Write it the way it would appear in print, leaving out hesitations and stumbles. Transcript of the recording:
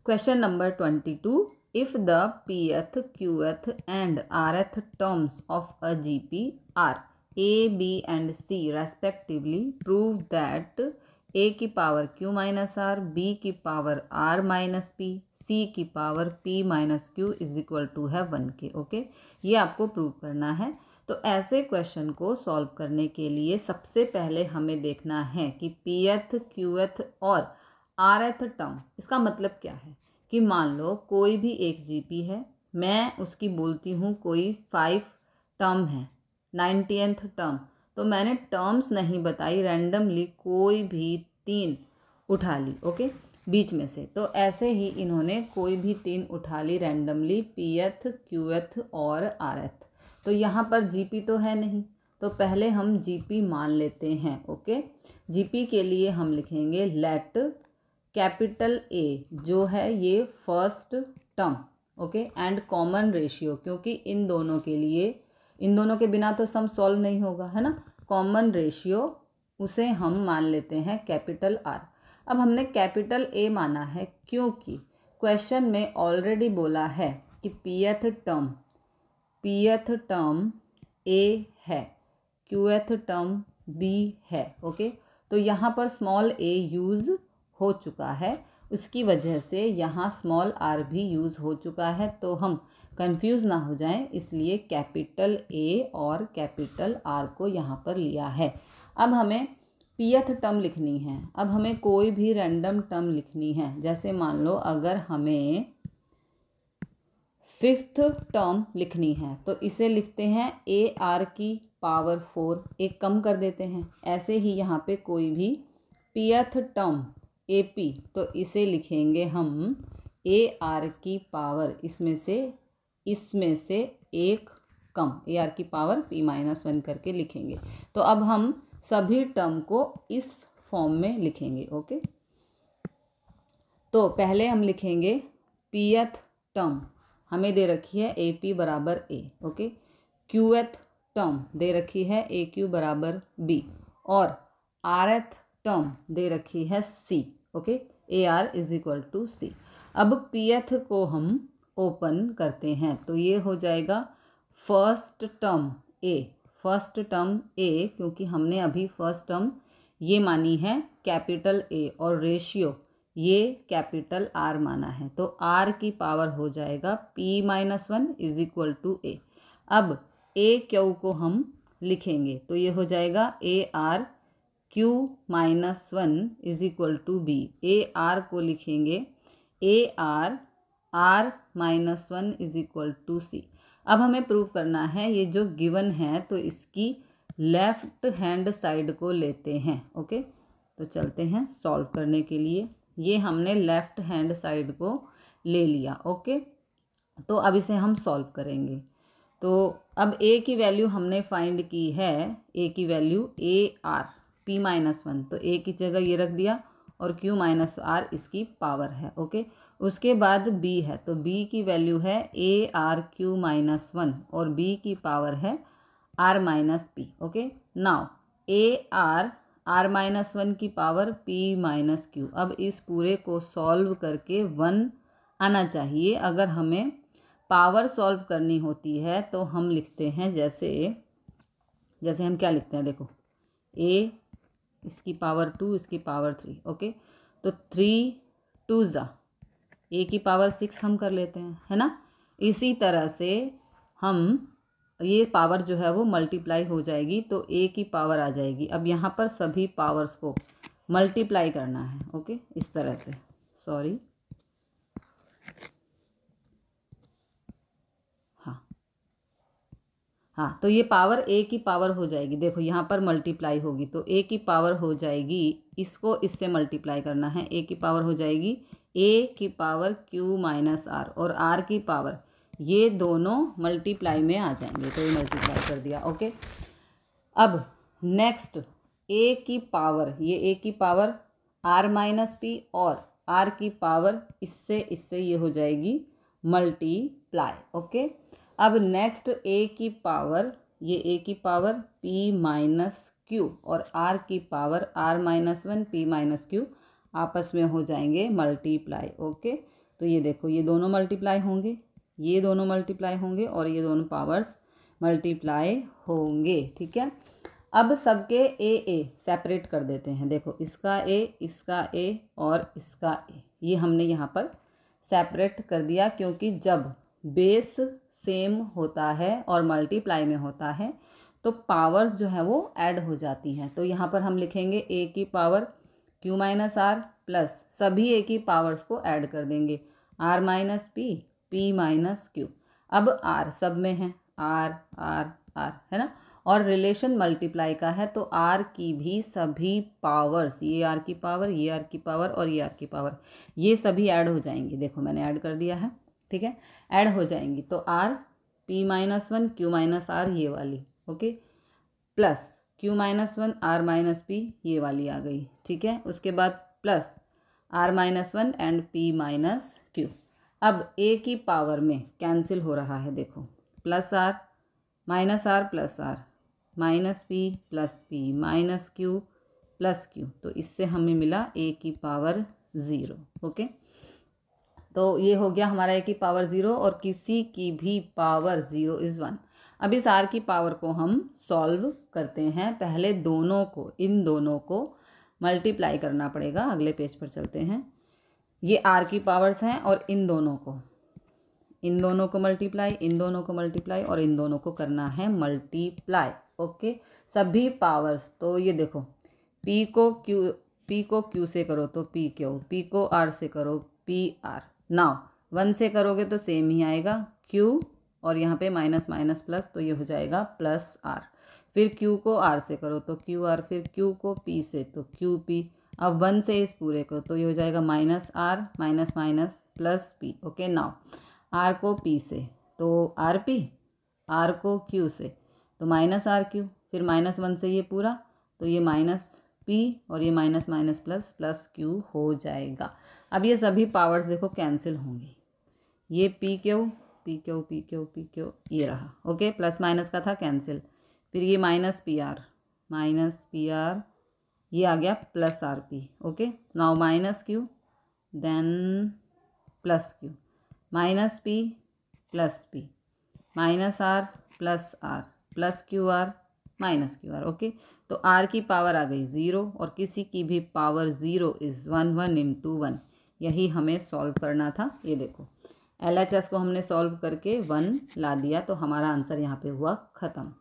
Question number 22, if the pth, qth and rth terms of a GP are a, b and c respectively, prove that a की power q minus R, b की power r minus P, c की power p minus q is equal to है 1 के। Okay, ये आपको prove करना है। तो ऐसे क्वेश्चन को सॉल्व करने के लिए सबसे पहले हमें देखना है कि pth, qth और rth टर्म, इसका मतलब क्या है कि मान लो कोई भी एक जीपी है, मैं उसकी बोलती हूँ कोई 5 टर्म है, 90th टर्म, तो मैंने टर्म्स नहीं बताई, रैंडमली कोई भी 3 उठा ली। ओके, बीच में से। तो ऐसे ही इन्होंने कोई भी 3 उठा ली रैंडमली, pth, qth और rth। तो यहाँ पर जीपी तो है नहीं, तो पहले हम जीपी मान लेते हैं। ओके, जीपी के लिए हम लिखेंगे लेट कैपिटल ए जो है ये first term, okay, and common ratio, क्योंकि इन दोनों के लिए, इन दोनों के बिना तो सम सॉल्व नहीं होगा, है ना। कॉमन रेशियो उसे हम मान लेते हैं कैपिटल आर। अब हमने कैपिटल ए माना है क्योंकि क्वेश्चन में ऑलरेडी बोला है कि पीएथ टर्म ए है, क्यूएथ टर्म बी है। ओके, तो यहाँ पर स्मॉल ए यूज़ हो चुका है, उसकी वजह से यहाँ स्मॉल आर भी यूज़ हो चुका है, तो हम कंफ्यूज ना हो जाएं, इसलिए कैपिटल ए और कैपिटल आर को यहाँ पर लिया है। अब हमें पीएथ टर्म लिखनी है, अब हमें कोई भी रैंडम टर्म लिखनी है। जैसे मान लो अगर हमें 5th टर्म लिखनी है तो इसे लिखते हैं ए आर की पावर 4, एक कम कर देते हैं। ऐसे ही यहाँ पे कोई भी पीएथ टर्म AP, तो इसे लिखेंगे हम ए आर की पावर, इसमें से एक कम, ए आर की पावर p-1 करके लिखेंगे। तो अब हम सभी टर्म को इस फॉर्म में लिखेंगे। ओके, तो पहले हम लिखेंगे पीएथ टर्म, हमें दे रखी है AP बराबर A। ओके, क्यूएथ टर्म दे रखी है AQ बराबर B, और आरएथ टर्म दे रखी है C। Okay, AR is equal to C। अब पीएथ को हम ओपन करते हैं तो ये हो जाएगा फर्स्ट टर्म A, क्योंकि हमने अभी फर्स्ट टर्म ये मानी है कैपिटल A और रेशियो ये कैपिटल R माना है, तो R की पावर हो जाएगा p-1 is equal to A। अब AQ को हम लिखेंगे तो ये हो जाएगा AR q-1 is equal to B। AR को लिखेंगे AR R-1 is equal to C। अब हमें प्रूव करना है ये जो गिवन है, तो इसकी लेफ्ट हैंड साइड को लेते हैं। ओके, तो चलते हैं सॉल्व करने के लिए। ये हमने लेफ्ट हैंड साइड को ले लिया। ओके, तो अब इसे हम सॉल्व करेंगे। तो अब A की वैल्यू हमने फाइंड की है, A की वैल्यू AR p-1, तो A की जगह ये रख दिया और q-r इसकी पावर है। ओके, उसके बाद B है, तो B की वैल्यू है AR q-1 और B की पावर है r-p। Okay, now AR r-1 की पावर p-q। अब इस पूरे को सॉल्व करके 1 आना चाहिए। अगर हमें पावर सॉल्व करनी होती है तो हम लिखते हैं जैसे हम क्या लिखते हैं, देखो A इसकी पावर 2, इसकी पावर 3। ओके, तो 3 2 A की पावर 6 हम कर लेते हैं, है ना। इसी तरह से हम ये पावर जो है वो मल्टीप्लाई हो जाएगी तो A की पावर आ जाएगी। अब यहाँ पर सभी पावर्स को मल्टीप्लाई करना है। ओके, इस तरह से, सॉरी, हाँ, तो ये पावर A की पावर हो जाएगी, देखो यहाँ पर मल्टीप्लाई होगी तो A की पावर हो जाएगी, इसको इससे मल्टीप्लाई करना है, A की पावर हो जाएगी A की पावर q-r और R की पावर, ये दोनों मल्टीप्लाई में आ जाएंगे, तो ये मल्टीप्लाई कर दिया। ओके, अब नेक्स्ट A की पावर, ये A की पावर r-p और R की पावर इससे ये हो जाएगी मल्टीप्लाई। ओके, अब नेक्स्ट A की पावर, ये A की पावर p-q और R की पावर r-1 p-q आपस में हो जाएंगे मल्टीप्लाई। ओके, तो ये देखो ये दोनों मल्टीप्लाई होंगे, ये दोनों मल्टीप्लाई होंगे और ये दोनों पावर्स मल्टीप्लाई होंगे। ठीक है, अब सबके ए सेपरेट कर देते हैं। देखो इसका ए और इसका ए, ये हमने यहाँ पर सेपरेट कर दिया, क्योंकि जब बेस सेम होता है और मल्टीप्लाई में होता है तो पावर्स जो है वो ऐड हो जाती हैं। तो यहाँ पर हम लिखेंगे ए की power Q minus R plus सभी ए की पावर्स को ऐड कर देंगे, R minus P minus Q. अब आर सब में है, आर आर आर है ना, और रिलेशन मल्टीप्लाई का है तो आर की भी सभी पावर्स, ये आर की पावर, ये आर की पावर और ये आर की पावर, ये सभी ऐड हो जाएंगी। देखो मैंने ऐड कर दिया है, ठीक है, ऐड हो जाएंगी। तो R P minus one Q minus R ये वाली, okay, plus Q minus one R minus P ये वाली आ गई। ठीक है, उसके बाद plus R minus one and P minus Q. अब ए की पावर में कैंसिल हो रहा है, देखो plus R minus R plus R minus P minus Q plus Q, तो इससे हमें मिला ए की पावर ज़ीरो। ओके, तो ये हो गया हमारा ए की पावर ज़ीरो और किसी की भी पावर ज़ीरो इज़ वन। अब इस आर की पावर को हम सॉल्व करते हैं। पहले दोनों को, इन दोनों को मल्टीप्लाई करना पड़ेगा। अगले पेज पर चलते हैं। ये आर की पावर्स हैं और इन दोनों को मल्टीप्लाई, इन दोनों को मल्टीप्लाई और इन दोनों को करना है मल्टीप्लाई। ओके, सभी पावर्स, तो ये देखो पी को क्यू से करो तो पी क्यू, पी को आर से करो पी आर। नाउ वन से करोगे तो सेम ही आएगा, क्यू और यहाँ पे माइनस माइनस प्लस, तो ये हो जाएगा प्लस आर। फिर क्यू को आर से करो तो क्यू आर, फिर क्यू को पी से तो क्यू पी। अब वन से इस पूरे को, तो ये हो जाएगा minus R minus minus plus P. Okay, now R को पी से तो आर पी, आर को क्यू से तो माइनस आर क्यू, फिर माइनस वन से ये पूरा, तो ये माइनस पी और ये minus minus plus plus Q हो जाएगा। अब ये सभी पावर्स देखो कैंसिल होंगी, ये पी क्यू ये रहा। ओके, प्लस माइनस का था कैंसिल, फिर ये माइनस पी आर ये आ गया plus R P. Okay, now minus Q then plus Q, minus P minus R plus Q R minus Q R. Okay, तो आर की पावर आ गई ज़ीरो और किसी की भी power zero is one, one into one. यही हमें सॉल्व करना था। ये देखो LHS को हमने सॉल्व करके वन ला दिया, तो हमारा आंसर यहाँ पे हुआ ख़त्म।